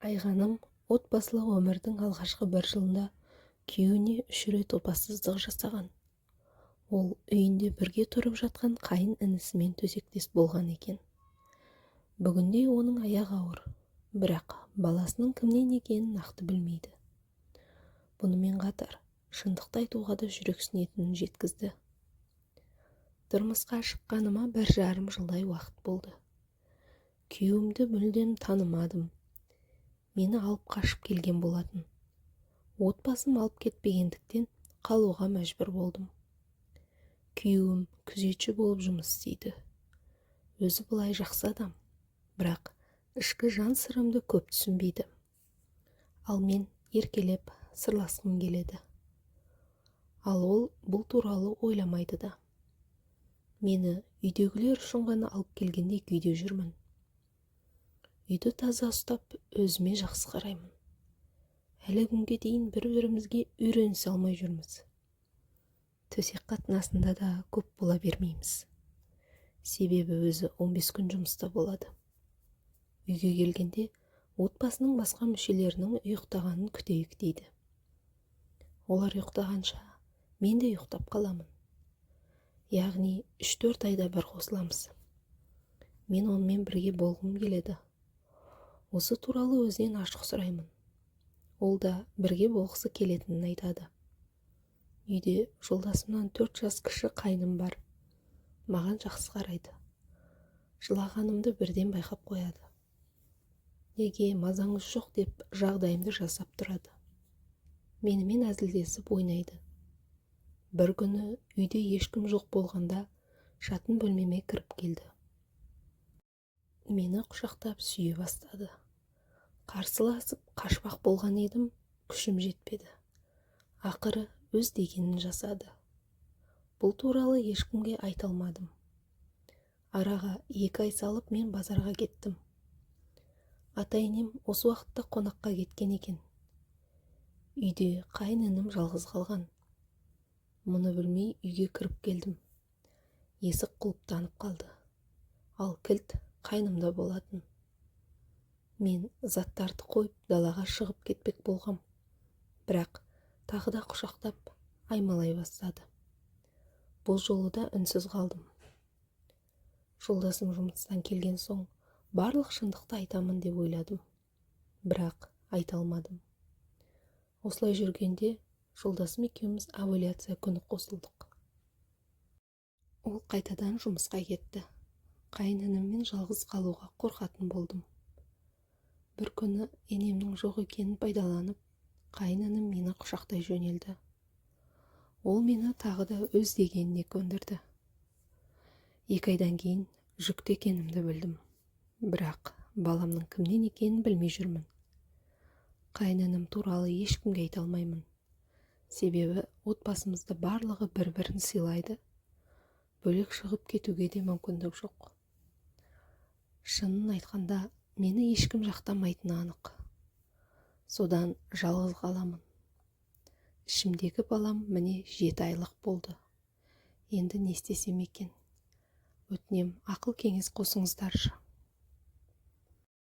Айғаным отбасылық өмірдің алғашқы бір жылында күйеуіне 3 рет опасыздық жасаған. Ол үйінде бірге тұрып жатқан қайын інісімен төсектес болған екен. Бүгінде оның аяғы ауыр, бірақ баласының кімнен екенін нақты білмейді. Бұнымен қатар шындықты айтуға да жүрексінетінін жеткізді. Тұрмысқа шыққаныма 1,5 жылдай уақыт болды. Күйеуімді мүлдем танымадым. Мені алып қашып келген болатын. Отбасым алып кетпегендіктен қалуға мәжбүр болдым. Күйеуім күзетші болып жұмыс істейді. Өзі былай жақсы адам, бірақ ішкі жан сырымды көп түсінбейді. Ал мен еркелеп сырласқым келеді. Ал ол бұл туралы ойламайды да. Мені үйдегілер үшін ғана алып келгендей күйде жүрмін. Үйді таза ұстап, өзіме жақсы қараймын. Әлі күнге дейін бір-бірімізге үйренісе алмай жүрміз. Төсек қатынасында да көп бола бермейміз. Себебі өзі 15 күн жұмыста болады. Үйге келгенде отбасының басқа мүшелерінің ұйықтағанын күтейік дейді. Олар ұйықтағанша мен де ұйықтап қаламын. Яғни 3-4 айда бір қосыламыз. Мен онымен бірге болғым келеді. Осы туралы өзінен ашық сұраймын. Ол да бірге болғысы келетінін айтады. Үйде жолдасымнан 4 жас кіші қайным бар. Маған жақсы қарайды. Жылағанымды бірден байқап қояды. Неге мазаңыз жоқ деп жағдайымды жасап тұрады. Менімен әзілдесіп ойнайды. Бір күні үйде ешкім жоқ болғанда жатын бөлмеме кіріп келді. Мені құшақтап сүйе бастады. Қарсыласып қашпақ болған едім, күшім жетпеді. Ақыры өз дегенін жасады. Бұл туралы ешкімге айта алмадым. Араға 2 ай салып мен базарға кеттім. Ата-енем осы уақытта қонаққа кеткен екен. Үйде қайын-інім жалғыз қалған. Мұны білмей үйге кіріп келдім. Есік құлыптанып қалды. Ал кілт қайнымда болатын. Мен заттарды қойып далаға шығып кетпек болғам. Бірақ тағы да құшақтап аймалай бастады. Бұл жолы да үнсіз қалдым. Жолдасым жұмыстан келген соң барлық шындықты айтамын деп ойладым. Бірақ айта алмадым. Осылай жүргенде жолдасым екеуміз овуляция күні қосылдық. Ол қайтадан жұмысқа кетті. Қайын-ініммен жалғыз қалуға қорқатын болдым. Бір күні енемнің жоқ екенін пайдаланып, қайын-інім мені құшақтай жөнелді. Ол мені тағы да өз дегеніне көндірді. 2 айдан кейін жүкті екенімді білдім. Бірақ баламның кімнен екенін білмей жүрмін. Қайын-інім туралы ешкімге айта алмаймын. Себебі отбасымызда барлығы бір-бірін сыйлайды. Бөлек шығып кетуге де мүмкіндік жоқ. Шынын айтқанда, мені ешкім жақтамайтыны анық. Содан жалғыз қаламын. Ішімдегі балам міне 7 айлық болды. Енді не істесем екен? Өтінем, ақыл кеңес қосыңыздаршы.